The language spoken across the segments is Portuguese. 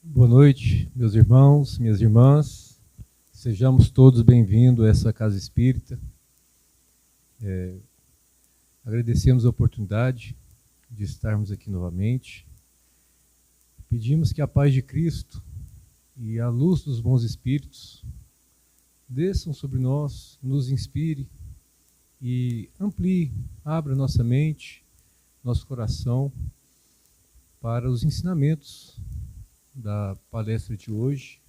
Boa noite, meus irmãos, minhas irmãs. Sejamos todos bem-vindos a essa casa espírita. Agradecemos a oportunidade de estarmos aqui novamente. Pedimos que a paz de Cristo e a luz dos bons espíritos desçam sobre nós, nos inspire e amplie, abra nossa mente, nosso coração para os ensinamentos da palestra de hoje.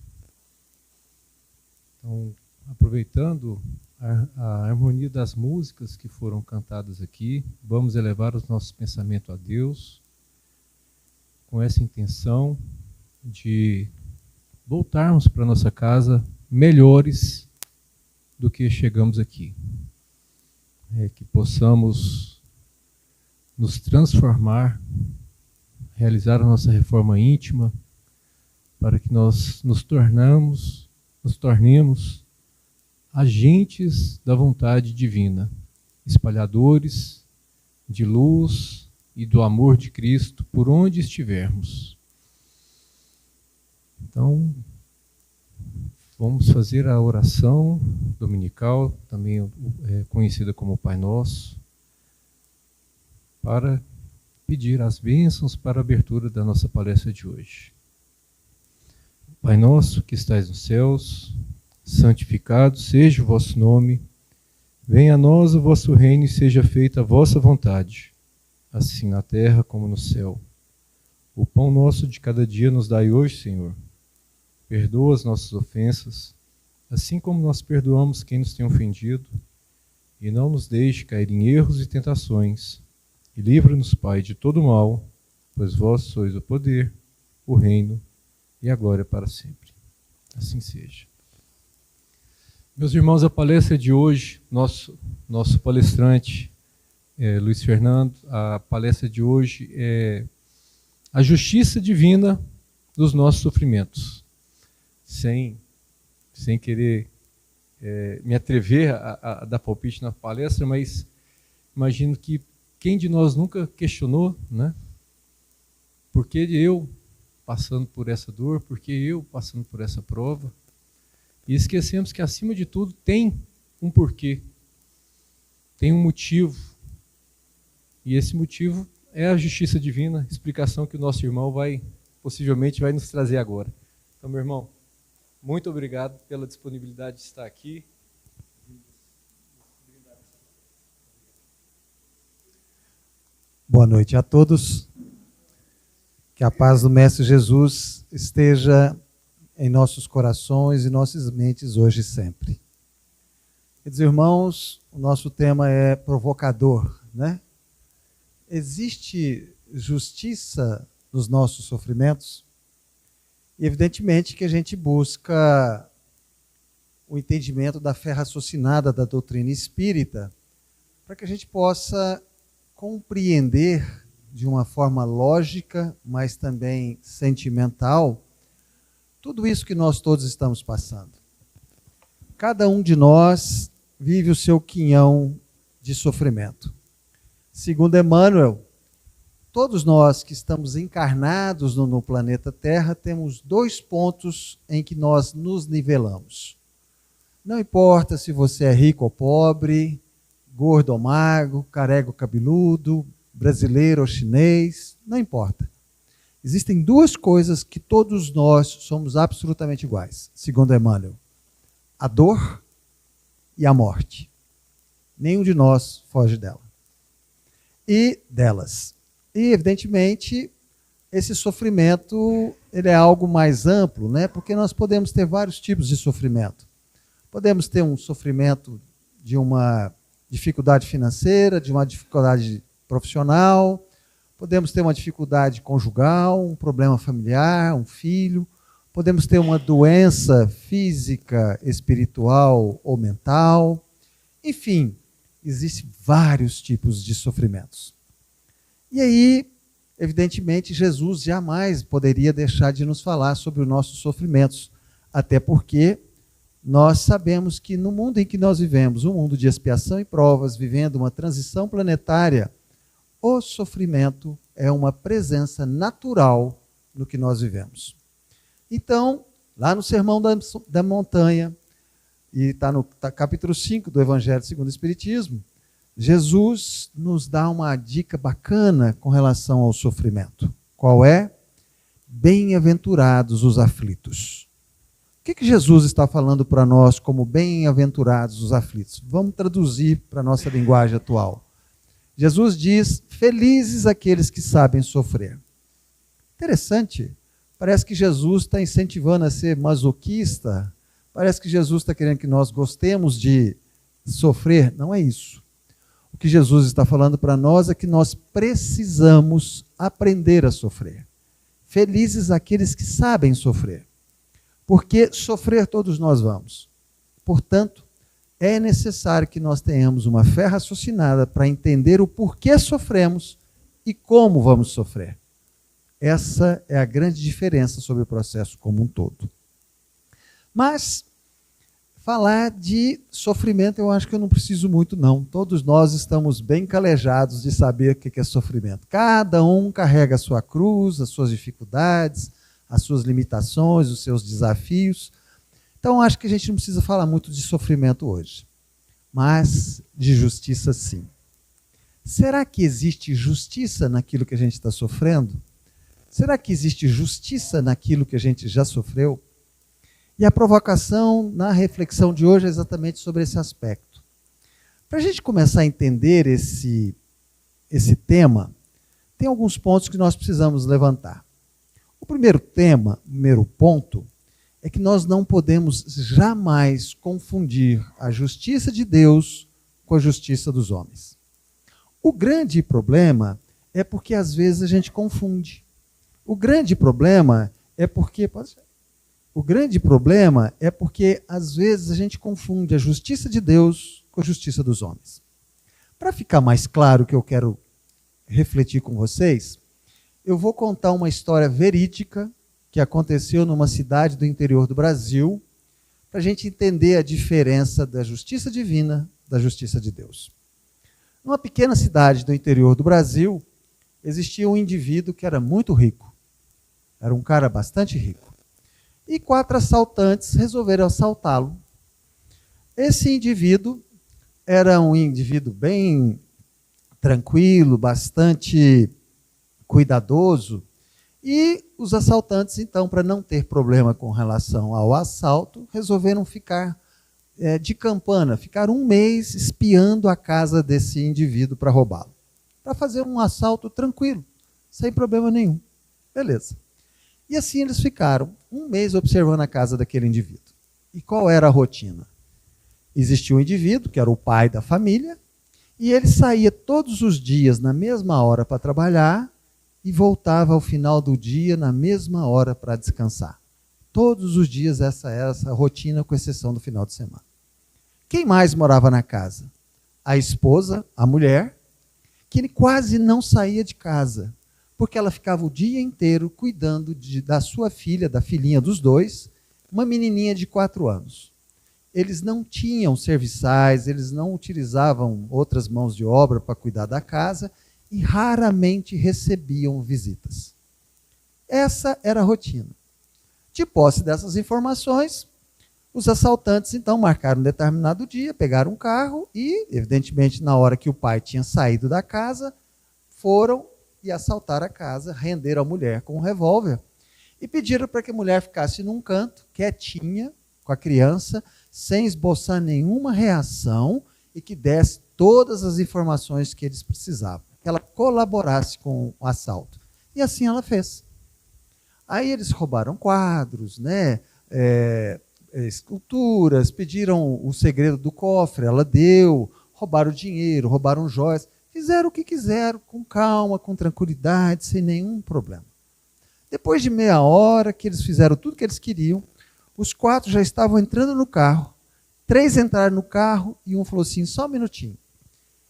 Então, aproveitando a harmonia das músicas que foram cantadas aqui, vamos elevar os nossos pensamentos a Deus com essa intenção de voltarmos para nossa casa melhores do que chegamos aqui. Que possamos nos transformar, realizar a nossa reforma íntima, para que nós nos tornemos agentes da vontade divina, espalhadores de luz e do amor de Cristo por onde estivermos. Então, vamos fazer a oração dominical, também conhecida como Pai Nosso, para pedir as bênçãos para a abertura da nossa palestra de hoje. Pai nosso que estais nos céus, santificado seja o vosso nome, venha a nós o vosso reino e seja feita a vossa vontade, assim na terra como no céu. O pão nosso de cada dia nos dai hoje, Senhor. Perdoa as nossas ofensas, assim como nós perdoamos quem nos tem ofendido, e não nos deixe cair em erros e tentações, e livra-nos, Pai, de todo mal, pois vós sois o poder, o reino e a glória para sempre. Assim seja. Meus irmãos, a palestra de hoje, nosso palestrante Luiz Fernando, a palestra de hoje é a justiça divina dos nossos sofrimentos. Sem querer me atrever a dar palpite na palestra, mas imagino que quem de nós nunca questionou, né? Por que eu passando por essa dor, por que eu passando por essa prova? E esquecemos que, acima de tudo, tem um porquê, tem um motivo. E esse motivo é a justiça divina, explicação que o nosso irmão possivelmente vai nos trazer agora. Então, meu irmão, muito obrigado pela disponibilidade de estar aqui. Boa noite a todos. Que a paz do Mestre Jesus esteja em nossos corações e nossas mentes hoje e sempre. Queridos irmãos, o nosso tema é provocador, né? Existe justiça nos nossos sofrimentos? E evidentemente que a gente busca o entendimento da fé raciocinada da doutrina espírita, para que a gente possa compreender de uma forma lógica, mas também sentimental, tudo isso que nós todos estamos passando. Cada um de nós vive o seu quinhão de sofrimento. Segundo Emmanuel, todos nós que estamos encarnados no planeta Terra temos dois pontos em que nós nos nivelamos. Não importa se você é rico ou pobre, gordo ou magro, careca ou cabeludo, brasileiro ou chinês, não importa. Existem duas coisas que todos nós somos absolutamente iguais, segundo Emmanuel: a dor e a morte. Nenhum de nós foge delas. E evidentemente, esse sofrimento ele é algo mais amplo, né? Porque nós podemos ter vários tipos de sofrimento. Podemos ter um sofrimento de uma dificuldade financeira, de uma dificuldade profissional, podemos ter uma dificuldade conjugal, um problema familiar, um filho, podemos ter uma doença física, espiritual ou mental. Enfim, existem vários tipos de sofrimentos. E aí, evidentemente, Jesus jamais poderia deixar de nos falar sobre os nossos sofrimentos, até porque nós sabemos que no mundo em que nós vivemos, um mundo de expiação e provas, vivendo uma transição planetária, o sofrimento é uma presença natural no que nós vivemos. Então, lá no Sermão da Montanha, e está no capítulo 5 do Evangelho segundo o Espiritismo, Jesus nos dá uma dica bacana com relação ao sofrimento. Qual é? Bem-aventurados os aflitos. O que Jesus está falando para nós como bem-aventurados os aflitos? Vamos traduzir para a nossa linguagem atual. Jesus diz, felizes aqueles que sabem sofrer. Interessante, parece que Jesus está incentivando a ser masoquista, parece que Jesus está querendo que nós gostemos de sofrer. Não é isso. O que Jesus está falando para nós é que nós precisamos aprender a sofrer. Felizes aqueles que sabem sofrer. Porque sofrer todos nós vamos. Portanto, é necessário que nós tenhamos uma fé raciocinada para entender o porquê sofremos e como vamos sofrer. Essa é a grande diferença sobre o processo como um todo. Mas, falar de sofrimento eu acho que eu não preciso muito não. Todos nós estamos bem calejados de saber o que é sofrimento. Cada um carrega a sua cruz, as suas dificuldades, as suas limitações, os seus desafios. Então, acho que a gente não precisa falar muito de sofrimento hoje, mas de justiça sim. Será que existe justiça naquilo que a gente está sofrendo? Será que existe justiça naquilo que a gente já sofreu? E a provocação na reflexão de hoje é exatamente sobre esse aspecto. Para a gente começar a entender esse tema, tem alguns pontos que nós precisamos levantar. O primeiro ponto, é que nós não podemos jamais confundir a justiça de Deus com a justiça dos homens. O grande problema é porque às vezes a gente confunde. O grande problema é porque às vezes a gente confunde a justiça de Deus com a justiça dos homens. Para ficar mais claro o que eu quero refletir com vocês, eu vou contar uma história verídica que aconteceu numa cidade do interior do Brasil, para a gente entender a diferença da justiça divina da justiça de Deus. Numa pequena cidade do interior do Brasil, existia um indivíduo que era muito rico. Era um cara bastante rico. E 4 assaltantes resolveram assaltá-lo. Esse indivíduo era um indivíduo bem tranquilo, bastante cuidadoso, e os assaltantes, então, para não ter problema com relação ao assalto, resolveram ficar de campana, ficar 1 mês espiando a casa desse indivíduo para roubá-lo, para fazer um assalto tranquilo, sem problema nenhum. Beleza. E assim eles ficaram 1 mês observando a casa daquele indivíduo. E qual era a rotina? Existia um indivíduo, que era o pai da família, e ele saía todos os dias na mesma hora para trabalhar e voltava ao final do dia na mesma hora para descansar. Todos os dias essa era essa rotina, com exceção do final de semana. Quem mais morava na casa? A esposa, a mulher, que quase não saía de casa, porque ela ficava o dia inteiro cuidando da sua filha, da filhinha dos dois, uma menininha de 4 anos. Eles não tinham serviçais, eles não utilizavam outras mãos de obra para cuidar da casa e raramente recebiam visitas. Essa era a rotina. De posse dessas informações, os assaltantes então marcaram um determinado dia, pegaram um carro e, evidentemente, na hora que o pai tinha saído da casa, foram e assaltaram a casa, renderam a mulher com um revólver e pediram para que a mulher ficasse num canto, quietinha, com a criança, sem esboçar nenhuma reação e que desse todas as informações que eles precisavam, que ela colaborasse com o assalto. E assim ela fez. Aí eles roubaram quadros, esculturas, pediram o segredo do cofre, ela deu, roubaram dinheiro, roubaram joias, fizeram o que quiseram, com calma, com tranquilidade, sem nenhum problema. Depois de meia hora que eles fizeram tudo que eles queriam, os 4 já estavam entrando no carro, 3 entraram no carro e um falou assim, só um minutinho.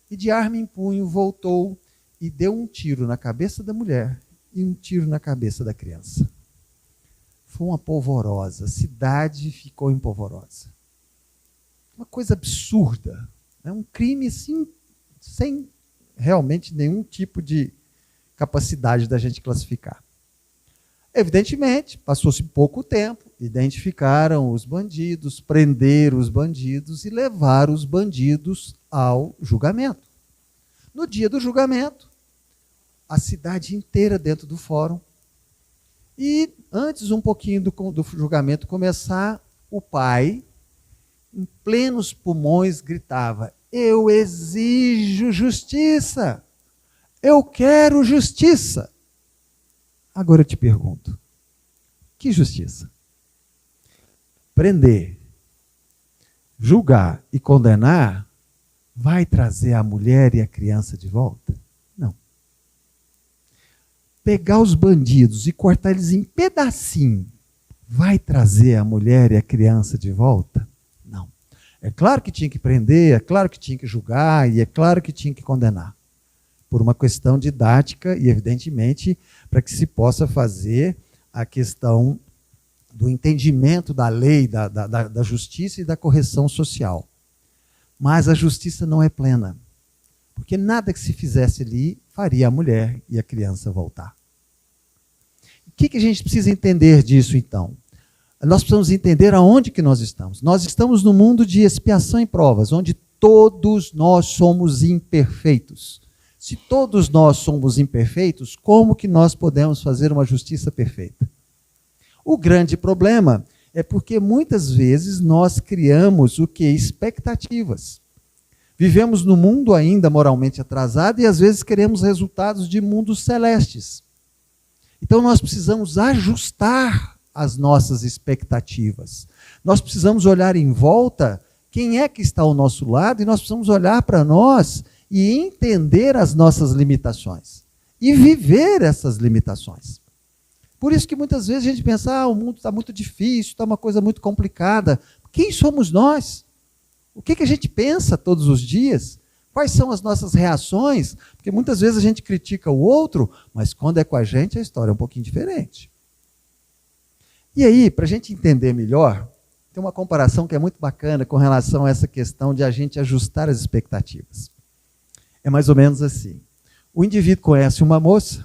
E de arma em punho voltou e deu um tiro na cabeça da mulher e um tiro na cabeça da criança. Foi uma polvorosa, a cidade ficou em polvorosa. Uma coisa absurda, um crime assim, sem realmente nenhum tipo de capacidade da gente classificar. Evidentemente, passou-se pouco tempo, identificaram os bandidos, prenderam os bandidos e levaram os bandidos ao julgamento. No dia do julgamento, a cidade inteira dentro do fórum. E antes um pouquinho do julgamento começar, o pai, em plenos pulmões, gritava: eu exijo justiça, eu quero justiça. Agora eu te pergunto, que justiça? Prender, julgar e condenar vai trazer a mulher e a criança de volta? Não. Pegar os bandidos e cortar eles em pedacinho vai trazer a mulher e a criança de volta? Não. É claro que tinha que prender, é claro que tinha que julgar e é claro que tinha que condenar. Por uma questão didática e, evidentemente, para que se possa fazer a questão do entendimento da lei, da justiça e da correção social. Mas a justiça não é plena, porque nada que se fizesse ali faria a mulher e a criança voltar. O que a gente precisa entender disso, então? Nós precisamos entender aonde que nós estamos. Nós estamos no mundo de expiação e provas, onde todos nós somos imperfeitos. Se todos nós somos imperfeitos, como que nós podemos fazer uma justiça perfeita? O grande problema é porque muitas vezes nós criamos o que? Expectativas. Vivemos num mundo ainda moralmente atrasado e às vezes queremos resultados de mundos celestes. Então nós precisamos ajustar as nossas expectativas. Nós precisamos olhar em volta quem é que está ao nosso lado e nós precisamos olhar para nós e entender as nossas limitações e viver essas limitações. Por isso que muitas vezes a gente pensa, o mundo está muito difícil, está uma coisa muito complicada. Quem somos nós? O que a gente pensa todos os dias? Quais são as nossas reações? Porque muitas vezes a gente critica o outro, mas quando é com a gente a história é um pouquinho diferente. E aí, para a gente entender melhor, tem uma comparação que é muito bacana com relação a essa questão de a gente ajustar as expectativas. É mais ou menos assim. O indivíduo conhece uma moça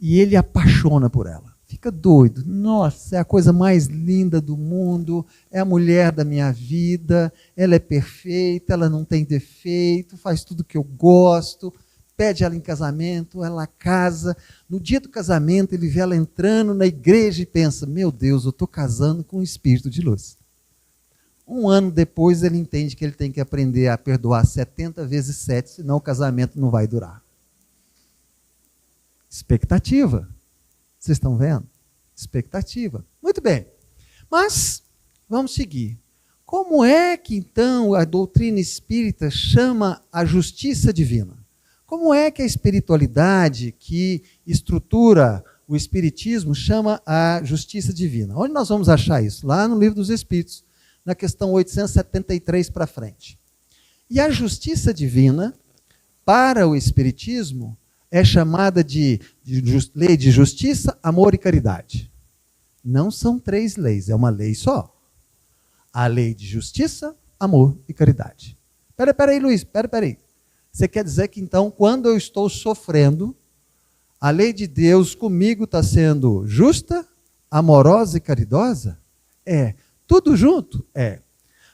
e ele apaixona por ela. Fica doido. Nossa, é a coisa mais linda do mundo, é a mulher da minha vida, ela é perfeita, ela não tem defeito, faz tudo que eu gosto, pede ela em casamento, ela casa. No dia do casamento, ele vê ela entrando na igreja e pensa, meu Deus, eu estou casando com um espírito de luz. Um ano depois, ele entende que ele tem que aprender a perdoar 70 vezes 7, senão o casamento não vai durar. Expectativa. Vocês estão vendo? Expectativa. Muito bem. Mas, vamos seguir. Como é que, então, a doutrina espírita chama a justiça divina? Como é que a espiritualidade que estrutura o espiritismo chama a justiça divina? Onde nós vamos achar isso? Lá no Livro dos Espíritos, na questão 873 para frente. E a justiça divina, para o espiritismo, é chamada de lei de justiça, amor e caridade. Não são 3 leis, é uma lei só. A lei de justiça, amor e caridade. Espera aí, Luiz, espera aí. Você quer dizer que, então, quando eu estou sofrendo, a lei de Deus comigo está sendo justa, amorosa e caridosa? É. Tudo junto? É.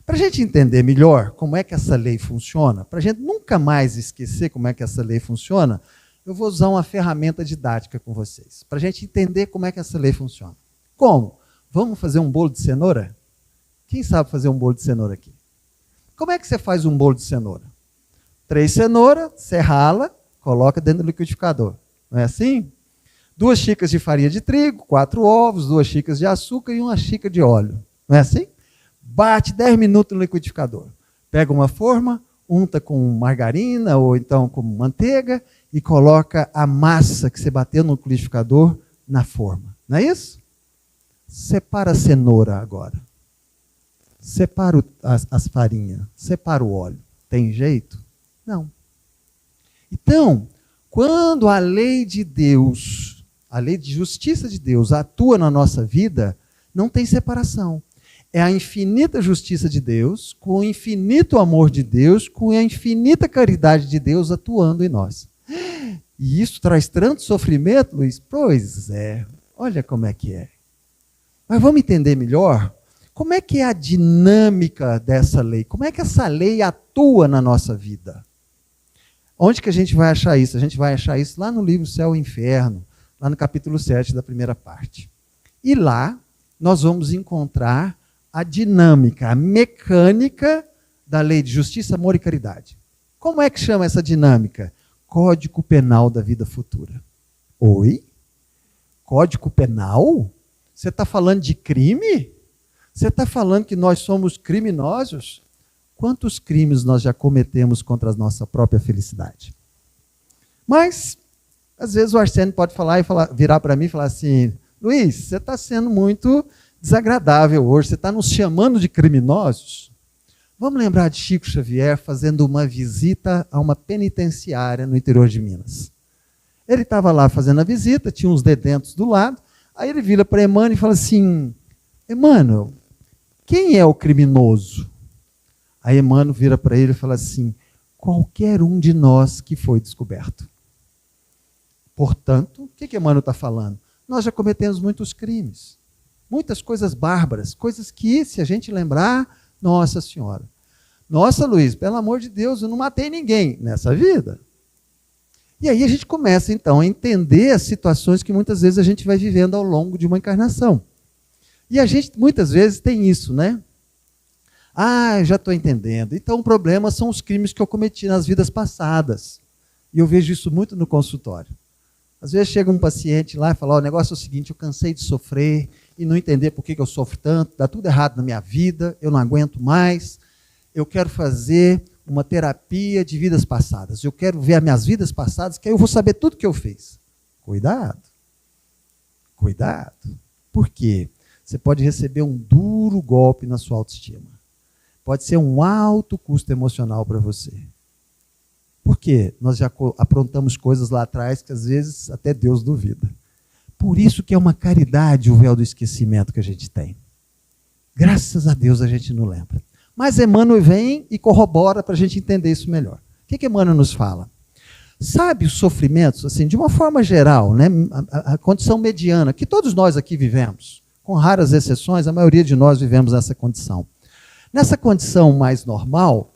Para a gente entender melhor como é que essa lei funciona, para a gente nunca mais esquecer como é que essa lei funciona, eu vou usar uma ferramenta didática com vocês, para a gente entender como é que essa lei funciona. Como? Vamos fazer um bolo de cenoura? Quem sabe fazer um bolo de cenoura aqui? Como é que você faz um bolo de cenoura? 3 cenouras, você rala, coloca dentro do liquidificador. Não é assim? 2 xícaras de farinha de trigo, 4 ovos, 2 xícaras de açúcar e 1 xícara de óleo. Não é assim? Bate 10 minutos no liquidificador. Pega uma forma, unta com margarina ou então com manteiga e coloca a massa que você bateu no liquidificador na forma. Não é isso? Separa a cenoura agora. Separa as farinhas. Separa o óleo. Tem jeito? Não. Então, quando a lei de Deus, a lei de justiça de Deus atua na nossa vida, não tem separação. É a infinita justiça de Deus, com o infinito amor de Deus, com a infinita caridade de Deus atuando em nós. E isso traz tanto sofrimento, Luiz? Pois é, olha como é que é. Mas vamos entender melhor como é que é a dinâmica dessa lei, como é que essa lei atua na nossa vida. Onde que a gente vai achar isso? A gente vai achar isso lá no livro Céu e Inferno, lá no capítulo 7 da primeira parte. E lá nós vamos encontrar a dinâmica, a mecânica da lei de justiça, amor e caridade. Como é que chama essa dinâmica? Código Penal da Vida Futura. Oi? Código Penal? Você está falando de crime? Você está falando que nós somos criminosos? Quantos crimes nós já cometemos contra a nossa própria felicidade? Mas, às vezes o Arsênio pode virar para mim e falar assim, Luiz, você está sendo muito desagradável hoje, você está nos chamando de criminosos? Vamos lembrar de Chico Xavier fazendo uma visita a uma penitenciária no interior de Minas. Ele estava lá fazendo a visita, tinha uns detentos do lado, aí ele vira para Emmanuel e fala assim, Emmanuel, quem é o criminoso? Aí Emmanuel vira para ele e fala assim, qualquer um de nós que foi descoberto. Portanto, o que Emmanuel está falando? Nós já cometemos muitos crimes, muitas coisas bárbaras, coisas que, se a gente lembrar, Nossa Senhora. Nossa, Luiz, pelo amor de Deus, eu não matei ninguém nessa vida. E aí a gente começa, então, a entender as situações que muitas vezes a gente vai vivendo ao longo de uma encarnação. E a gente, muitas vezes, tem isso, né? Ah, eu já estou entendendo. Então, o problema são os crimes que eu cometi nas vidas passadas. E eu vejo isso muito no consultório. Às vezes chega um paciente lá e fala, o negócio é o seguinte, eu cansei de sofrer e não entender por que eu sofro tanto, dá tudo errado na minha vida, eu não aguento mais, eu quero fazer uma terapia de vidas passadas, eu quero ver as minhas vidas passadas, que aí eu vou saber tudo que eu fiz. Cuidado. Cuidado. Por quê? Você pode receber um duro golpe na sua autoestima. Pode ser um alto custo emocional para você. Por quê? Nós já aprontamos coisas lá atrás que às vezes até Deus duvida. Por isso que é uma caridade o véu do esquecimento que a gente tem. Graças a Deus a gente não lembra. Mas Emmanuel vem e corrobora para a gente entender isso melhor. O que Emmanuel nos fala? Sabe os sofrimentos, assim, de uma forma geral, né? A condição mediana, que todos nós aqui vivemos, com raras exceções, a maioria de nós vivemos nessa condição. Nessa condição mais normal,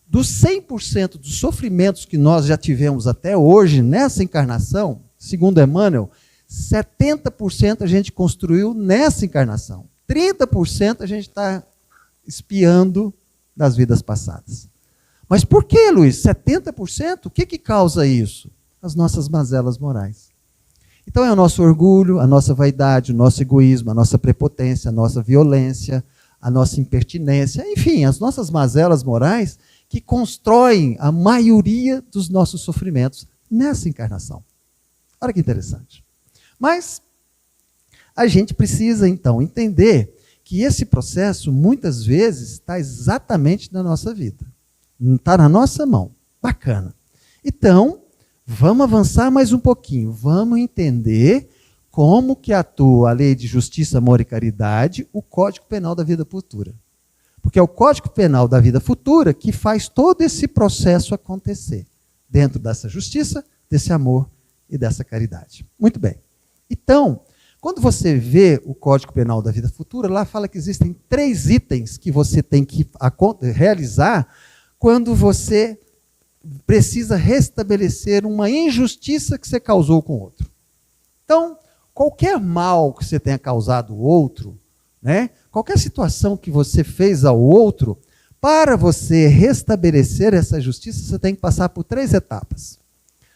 dos 100% dos sofrimentos que nós já tivemos até hoje, nessa encarnação, segundo Emmanuel, 70% a gente construiu nessa encarnação. 30% a gente está espiando das vidas passadas. Mas por que, Luiz? 70%? O que causa isso? As nossas mazelas morais. Então é o nosso orgulho, a nossa vaidade, o nosso egoísmo, a nossa prepotência, a nossa violência, a nossa impertinência, enfim, as nossas mazelas morais que constroem a maioria dos nossos sofrimentos nessa encarnação. Olha que interessante. Mas a gente precisa, então, entender que esse processo, muitas vezes, está exatamente na nossa vida. Está na nossa mão. Bacana. Então, vamos avançar mais um pouquinho. Vamos entender como que atua a lei de justiça, amor e caridade, o Código Penal da Vida Futura. Porque é o Código Penal da Vida Futura que faz todo esse processo acontecer, dentro dessa justiça, desse amor e dessa caridade. Muito bem. Então, quando você vê o Código Penal da Vida Futura, lá fala que existem 3 itens que você tem que realizar quando você precisa restabelecer uma injustiça que você causou com o outro. Então, qualquer mal que você tenha causado ao outro, né? Qualquer situação que você fez ao outro, para você restabelecer essa justiça, você tem que passar por 3 etapas.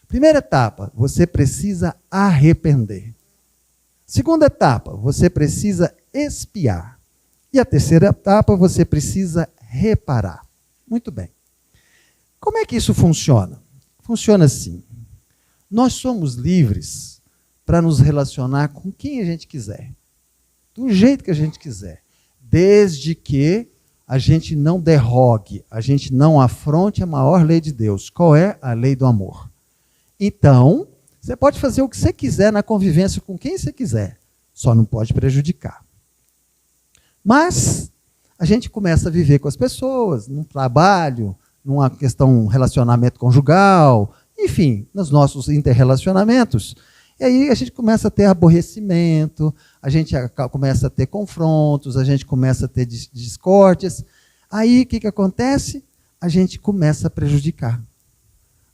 Primeira etapa, você precisa arrepender. Segunda etapa, você precisa expiar. E a terceira etapa, você precisa reparar. Muito bem. Como é que isso funciona? Funciona assim. Nós somos livres para nos relacionar com quem a gente quiser, do jeito que a gente quiser, desde que a gente não derrogue, a gente não afronte a maior lei de Deus. Qual é? A lei do amor. Então, você pode fazer o que você quiser na convivência com quem você quiser, só não pode prejudicar. Mas a gente começa a viver com as pessoas, num trabalho, numa questão relacionamento conjugal, enfim, nos nossos interrelacionamentos. E aí a gente começa a ter aborrecimento, a gente começa a ter confrontos, a gente começa a ter discórdias. Aí o que acontece? A gente começa a prejudicar.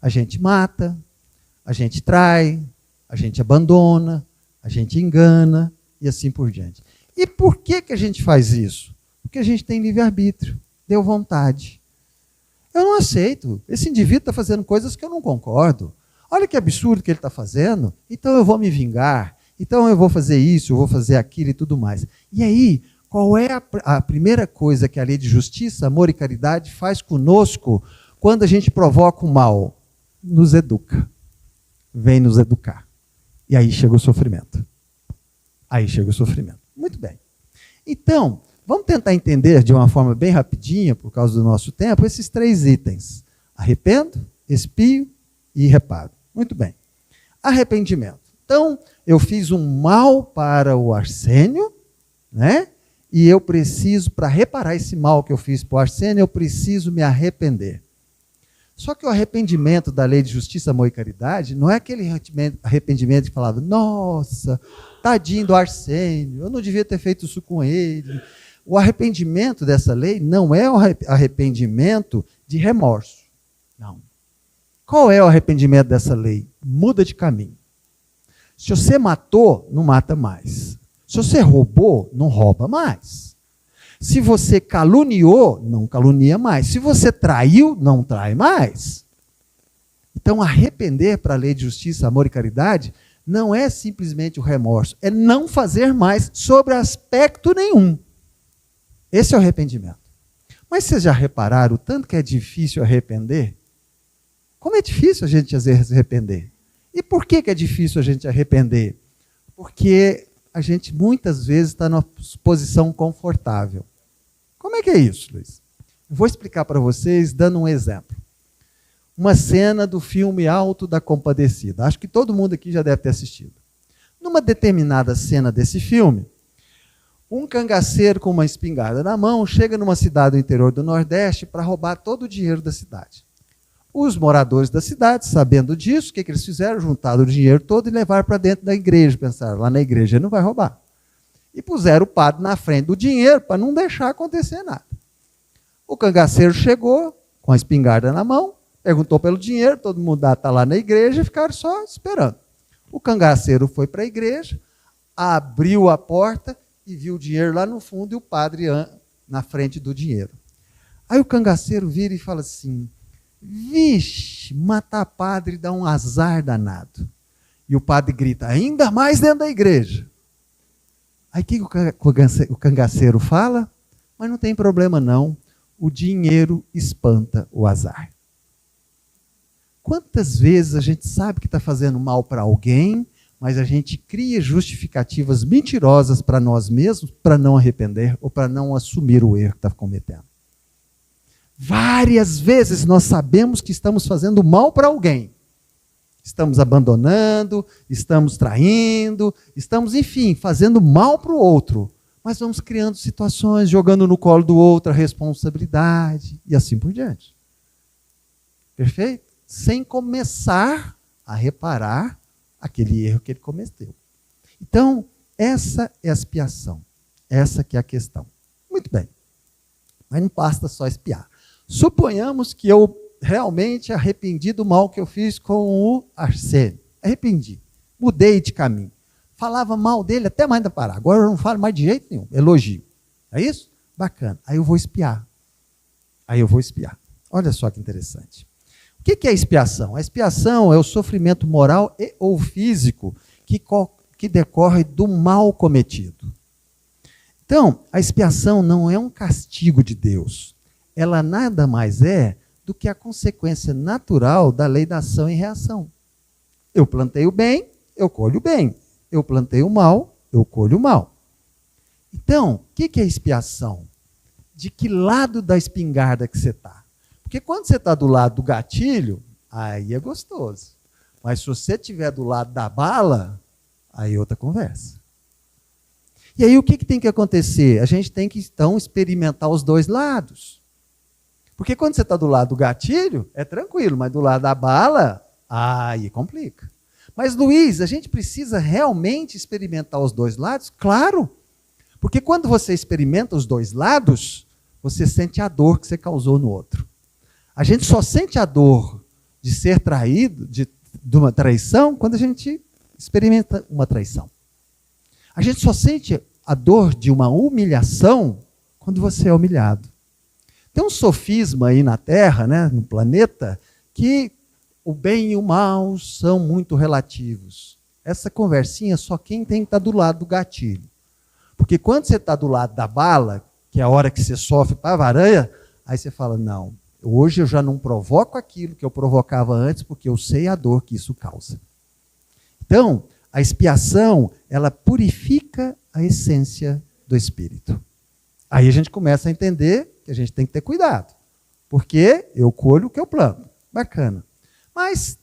A gente mata, a gente trai, a gente abandona, a gente engana e assim por diante. E por que a gente faz isso? Porque a gente tem livre-arbítrio, deu vontade. Eu não aceito. Esse indivíduo está fazendo coisas que eu não concordo. Olha que absurdo que ele está fazendo. Então eu vou me vingar. Então eu vou fazer isso, eu vou fazer aquilo e tudo mais. E aí, qual é a primeira coisa que a lei de justiça, amor e caridade faz conosco quando a gente provoca o mal? Nos educa. Vem nos educar. E aí chega o sofrimento. Aí chega o sofrimento. Muito bem. Então, vamos tentar entender de uma forma bem rapidinha, por causa do nosso tempo, esses 3 itens. Arrependo, expio e reparo. Muito bem. Arrependimento. Então, eu fiz um mal para o Arsênio, né? E eu preciso, para reparar esse mal que eu fiz para o Arsênio, eu preciso me arrepender. Só que o arrependimento da lei de justiça, amor e caridade não é aquele arrependimento que falava, nossa, tadinho do Arsênio, eu não devia ter feito isso com ele. O arrependimento dessa lei não é o arrependimento de remorso. Não. Qual é o arrependimento dessa lei? Muda de caminho. Se você matou, não mata mais. Se você roubou, não rouba mais. Se você caluniou, não calunia mais. Se você traiu, não trai mais. Então, arrepender para a lei de justiça, amor e caridade não é simplesmente o remorso, é não fazer mais sobre aspecto nenhum. Esse é o arrependimento. Mas vocês já repararam o tanto que é difícil arrepender? Como é difícil a gente às vezes arrepender? E por que é difícil a gente arrepender? Porque a gente muitas vezes está numa posição confortável. Como é que é isso, Luiz? Eu vou explicar para vocês dando um exemplo. Uma cena do filme Alto da Compadecida. Acho que todo mundo aqui já deve ter assistido. Numa determinada cena desse filme, um cangaceiro com uma espingarda na mão chega numa cidade do interior do Nordeste para roubar todo o dinheiro da cidade. Os moradores da cidade, sabendo disso, o que eles fizeram? Juntaram o dinheiro todo e levaram para dentro da igreja. Pensaram, lá na igreja ele não vai roubar. E puseram o padre na frente do dinheiro para não deixar acontecer nada. O cangaceiro chegou com a espingarda na mão, perguntou pelo dinheiro, todo mundo está lá na igreja e ficaram só esperando. O cangaceiro foi para a igreja, abriu a porta e viu o dinheiro lá no fundo e o padre na frente do dinheiro. Aí o cangaceiro vira e fala assim, vixe, matar padre dá um azar danado. E o padre grita, ainda mais dentro da igreja. Aí o que o cangaceiro fala? Mas não tem problema não, o dinheiro espanta o azar. Quantas vezes a gente sabe que está fazendo mal para alguém, mas a gente cria justificativas mentirosas para nós mesmos para não arrepender ou para não assumir o erro que está cometendo. Várias vezes nós sabemos que estamos fazendo mal para alguém. Estamos abandonando, estamos traindo, estamos, enfim, fazendo mal para o outro. Mas vamos criando situações, jogando no colo do outro a responsabilidade e assim por diante. Perfeito? Sem começar a reparar aquele erro que ele cometeu. Então, essa é a expiação. Essa que é a questão. Muito bem. Mas não basta só expiar. Suponhamos que eu realmente arrependi do mal que eu fiz com o Arsênio. Arrependi. Mudei de caminho. Falava mal dele até mais da parar. Agora eu não falo mais de jeito nenhum. Elogio. É isso? Bacana. Aí eu vou expiar. Olha só que interessante. O que é a expiação? A expiação é o sofrimento moral e ou físico que decorre do mal cometido. Então, a expiação não é um castigo de Deus. Ela nada mais é do que a consequência natural da lei da ação e reação. Eu plantei o bem, eu colho o bem. Eu plantei o mal, eu colho o mal. Então, o que é expiação? De que lado da espingarda que você está? Porque quando você está do lado do gatilho, aí é gostoso. Mas se você estiver do lado da bala, aí é outra conversa. E aí o que tem que acontecer? A gente tem que, então, experimentar os dois lados. Porque quando você está do lado do gatilho, é tranquilo, mas do lado da bala, Aí complica. Mas, Luiz, a gente precisa realmente experimentar os dois lados? Claro. Porque quando você experimenta os dois lados, você sente a dor que você causou no outro. A gente só sente a dor de ser traído, de uma traição, quando a gente experimenta uma traição. A gente só sente a dor de uma humilhação quando você é humilhado. Tem um sofisma aí na Terra, né, no planeta, que o bem e o mal são muito relativos. Essa conversinha só quem tem que estar do lado do gatilho. Porque quando você está do lado da bala, que é a hora que você sofre para a varanha, aí você fala, não, hoje eu já não provoco aquilo que eu provocava antes, porque eu sei a dor que isso causa. Então, a expiação, ela purifica a essência do espírito. Aí a gente começa a entender que a gente tem que ter cuidado, porque eu colho o que eu planto. Bacana. Mas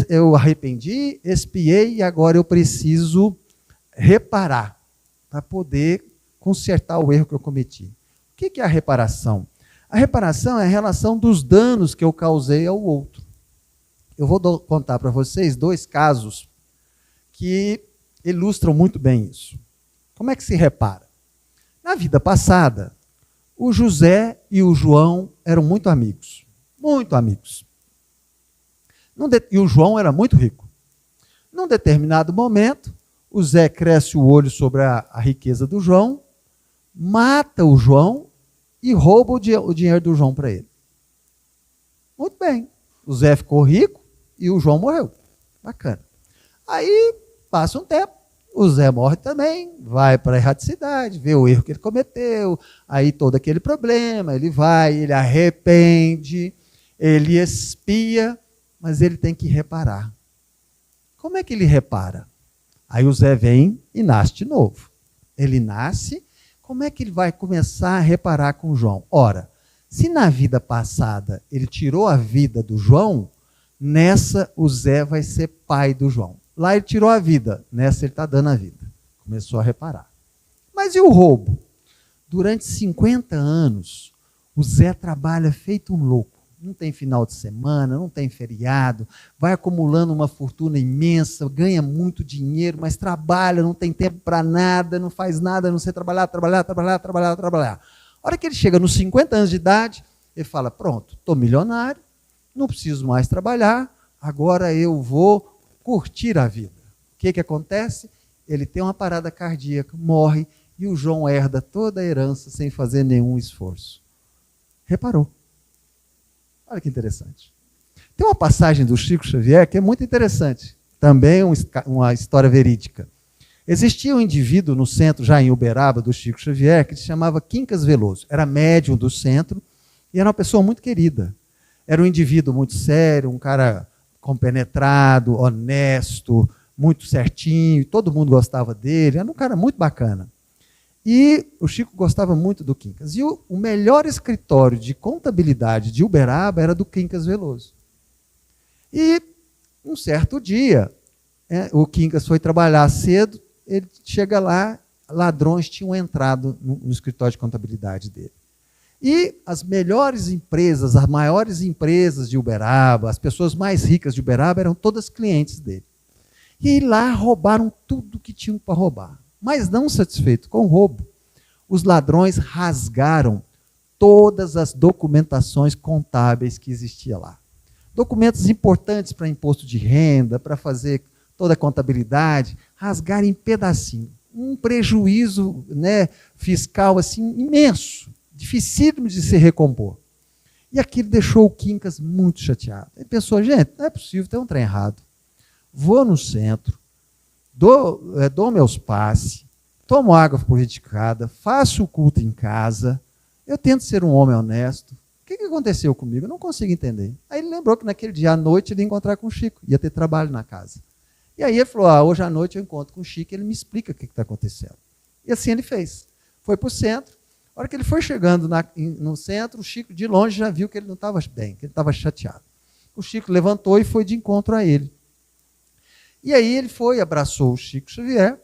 eu arrependi, expiei e agora eu preciso reparar para poder consertar o erro que eu cometi. O que é a reparação? A reparação é a relação dos danos que eu causei ao outro. Eu vou contar para vocês 2 casos que ilustram muito bem isso. Como é que se repara? Na vida passada, o José e o João eram muito amigos. Muito amigos. E o João era muito rico. Num determinado momento, o Zé cresce o olho sobre a riqueza do João, mata o João e rouba o dinheiro do João para ele. Muito bem. O Zé ficou rico e o João morreu. Bacana. Aí passa um tempo, o Zé morre também, vai para a erradicidade, vê o erro que ele cometeu, aí todo aquele problema, ele vai, ele arrepende, ele expia, mas ele tem que reparar. Como é que ele repara? Aí o Zé vem e nasce de novo. Ele nasce, como é que ele vai começar a reparar com o João? Ora, se na vida passada ele tirou a vida do João, nessa o Zé vai ser pai do João. Lá ele tirou a vida, nessa ele está dando a vida. Começou a reparar. Mas e o roubo? Durante 50 anos, o Zé trabalha feito um louco. Não tem final de semana, não tem feriado, vai acumulando uma fortuna imensa, ganha muito dinheiro, mas trabalha, não tem tempo para nada, não faz nada, a não sei trabalhar. A hora que ele chega nos 50 anos de idade, ele fala, pronto, estou milionário, não preciso mais trabalhar, agora eu vou curtir a vida. O que acontece? Ele tem uma parada cardíaca, morre, e o João herda toda a herança sem fazer nenhum esforço. Reparou? Olha que interessante. Tem uma passagem do Chico Xavier que é muito interessante. Também uma história verídica. Existia um indivíduo no centro, já em Uberaba, do Chico Xavier, que se chamava Quincas Veloso. Era médium do centro e era uma pessoa muito querida. Era um indivíduo muito sério, um cara compenetrado, honesto, muito certinho, todo mundo gostava dele, era um cara muito bacana. E o Chico gostava muito do Quincas. E o melhor escritório de contabilidade de Uberaba era do Quincas Veloso. E um certo dia, o Quincas foi trabalhar cedo, ele chega lá, ladrões tinham entrado no escritório de contabilidade dele. E as melhores empresas, as maiores empresas de Uberaba, as pessoas mais ricas de Uberaba eram todas clientes dele. E lá roubaram tudo que tinham para roubar. Mas não satisfeito com o roubo, os ladrões rasgaram todas as documentações contábeis que existiam lá. Documentos importantes para imposto de renda, para fazer toda a contabilidade, rasgaram em pedacinho. Um prejuízo, né, fiscal assim, imenso, dificílimo de se recompor. E aquilo deixou o Quincas muito chateado. Ele pensou, gente, não é possível, tem um trem errado. Vou no centro, dou meus passes, tomo água purificada, faço o culto em casa, eu tento ser um homem honesto. O que aconteceu comigo? Eu não consigo entender. Aí ele lembrou que naquele dia à noite ele ia encontrar com o Chico, ia ter trabalho na casa. E aí ele falou, hoje à noite eu encontro com o Chico e ele me explica o que está acontecendo. E assim ele fez. Foi para o centro. A hora que ele foi chegando no centro, o Chico de longe já viu que ele não estava bem, que ele estava chateado. O Chico levantou e foi de encontro a ele. E aí ele foi, abraçou o Chico Xavier,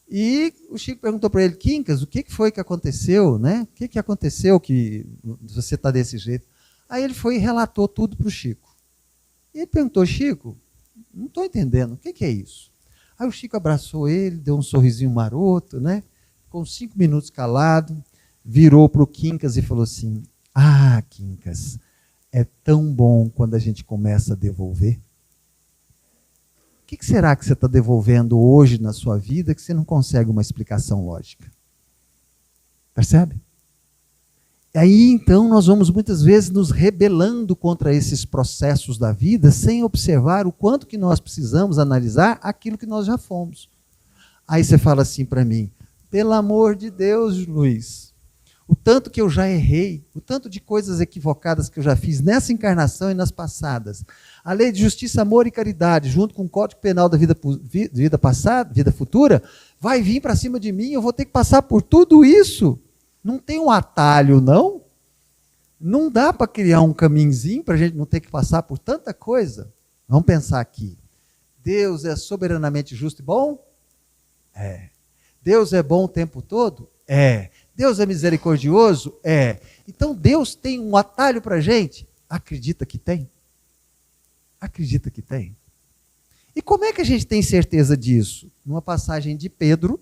e o Chico perguntou para ele, Quincas, o que foi que aconteceu, né? O que aconteceu que você está desse jeito? Aí ele foi e relatou tudo para o Chico. E ele perguntou, Chico, não estou entendendo, o que é isso? Aí o Chico abraçou ele, deu um sorrisinho maroto, né? Ficou 5 minutos calado, virou para o Quincas e falou assim, Quincas, é tão bom quando a gente começa a devolver. O que será que você está devolvendo hoje na sua vida que você não consegue uma explicação lógica? Percebe? E aí, então, nós vamos muitas vezes nos rebelando contra esses processos da vida sem observar o quanto que nós precisamos analisar aquilo que nós já fomos. Aí você fala assim para mim, pelo amor de Deus, Luiz, o tanto que eu já errei, o tanto de coisas equivocadas que eu já fiz nessa encarnação e nas passadas. A lei de justiça, amor e caridade, junto com o Código Penal da vida passada, vida futura, vai vir para cima de mim, eu vou ter que passar por tudo isso. Não tem um atalho, não? Não dá para criar um caminhozinho para a gente não ter que passar por tanta coisa? Vamos pensar aqui. Deus é soberanamente justo e bom? É. Deus é bom o tempo todo? É. Deus é misericordioso? É. Então Deus tem um atalho para a gente? Acredita que tem? Acredita que tem? E como é que a gente tem certeza disso? Numa passagem de Pedro,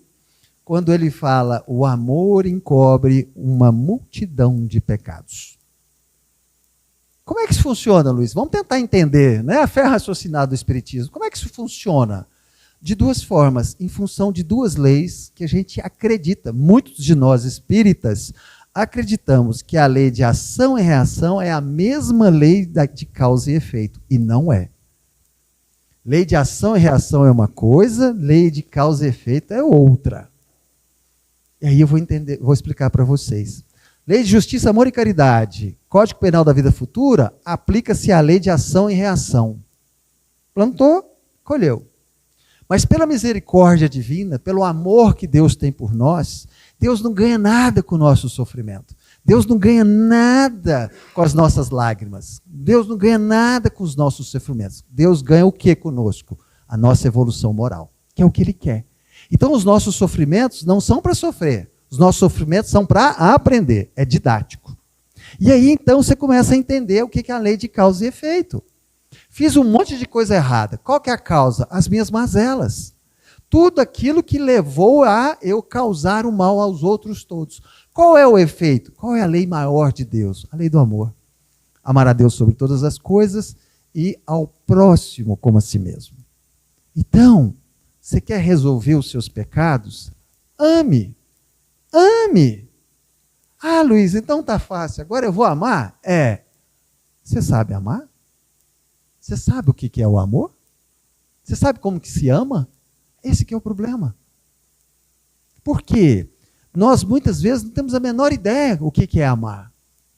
quando ele fala, o amor encobre uma multidão de pecados. Como é que isso funciona, Luiz? Vamos tentar entender, né? A fé raciocinada do Espiritismo. Como é que isso funciona? De duas formas, em função de duas leis que a gente acredita. Muitos de nós espíritas acreditamos que a lei de ação e reação é a mesma lei de causa e efeito, e não é. Lei de ação e reação é uma coisa, lei de causa e efeito é outra. E aí eu vou explicar para vocês. Lei de justiça, amor e caridade, Código Penal da vida futura, aplica-se à lei de ação e reação. Plantou, colheu. Mas pela misericórdia divina, pelo amor que Deus tem por nós, Deus não ganha nada com o nosso sofrimento. Deus não ganha nada com as nossas lágrimas. Deus não ganha nada com os nossos sofrimentos. Deus ganha o que conosco? A nossa evolução moral, que é o que Ele quer. Então os nossos sofrimentos não são para sofrer. Os nossos sofrimentos são para aprender. É didático. E aí então você começa a entender o que é a lei de causa e efeito. Fiz um monte de coisa errada. Qual que é a causa? As minhas mazelas. Tudo aquilo que levou a eu causar o mal aos outros todos. Qual é o efeito? Qual é a lei maior de Deus? A lei do amor. Amar a Deus sobre todas as coisas e ao próximo como a si mesmo. Então, você quer resolver os seus pecados? Ame. Ame. Ah, Luiz, então tá fácil. Agora eu vou amar? É. Você sabe amar? Você sabe o que é o amor? Você sabe como que se ama? Esse que é o problema. Por quê? Nós muitas vezes não temos a menor ideia o que é amar.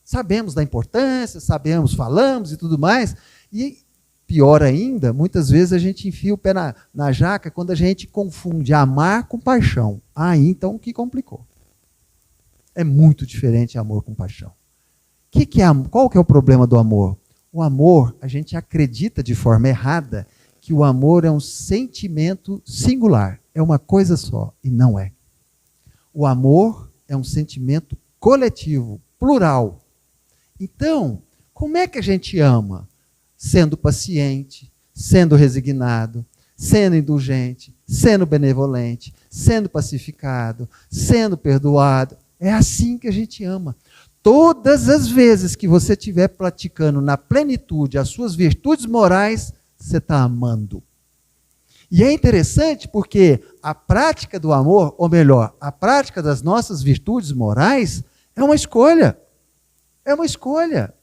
Sabemos da importância, sabemos, falamos e tudo mais. E pior ainda, muitas vezes a gente enfia o pé na jaca quando a gente confunde amar com paixão. Aí então o que complicou? É muito diferente amor com paixão. Qual que é o problema do amor? O amor, a gente acredita de forma errada que o amor é um sentimento singular, é uma coisa só, e não é. O amor é um sentimento coletivo, plural. Então, como é que a gente ama? Sendo paciente, sendo resignado, sendo indulgente, sendo benevolente, sendo pacificado, sendo perdoado. É assim que a gente ama. Todas as vezes que você estiver praticando na plenitude as suas virtudes morais, você está amando. E é interessante porque a prática do amor, ou melhor, a prática das nossas virtudes morais, é uma escolha. É uma escolha.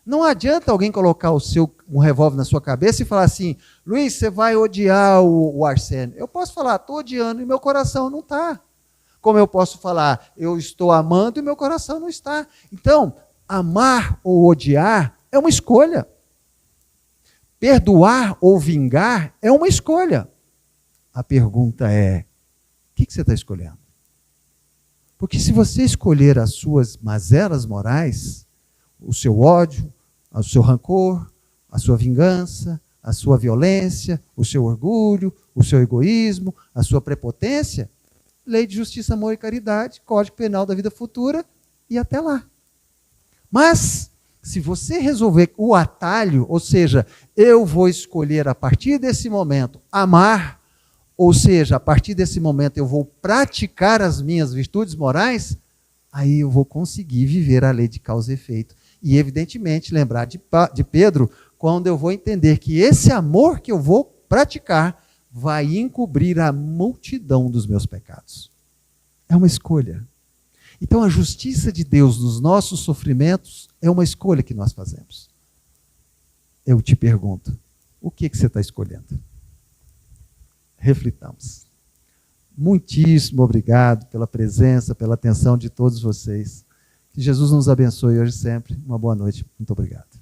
Não adianta alguém colocar um revólver na sua cabeça e falar assim, Luiz, você vai odiar o Arsênio. Eu posso falar, estou odiando e meu coração não está. Como eu posso falar, eu estou amando e meu coração não está. Então, amar ou odiar é uma escolha. Perdoar ou vingar é uma escolha. A pergunta é, o que você está escolhendo? Porque se você escolher as suas mazelas morais, o seu ódio, o seu rancor, a sua vingança, a sua violência, o seu orgulho, o seu egoísmo, a sua prepotência, lei de justiça, amor e caridade, Código Penal da vida futura e até lá. Mas Se você resolver o atalho, ou seja, eu vou escolher a partir desse momento amar, ou seja, a partir desse momento eu vou praticar as minhas virtudes morais, aí eu vou conseguir viver a lei de causa e efeito. E, evidentemente, lembrar de Pedro, quando eu vou entender que esse amor que eu vou praticar vai encobrir a multidão dos meus pecados. É uma escolha. Então, a justiça de Deus nos nossos sofrimentos é uma escolha que nós fazemos. Eu te pergunto, o que você está escolhendo? Reflitamos. Muitíssimo obrigado pela presença, pela atenção de todos vocês. Que Jesus nos abençoe hoje e sempre. Uma boa noite. Muito obrigado.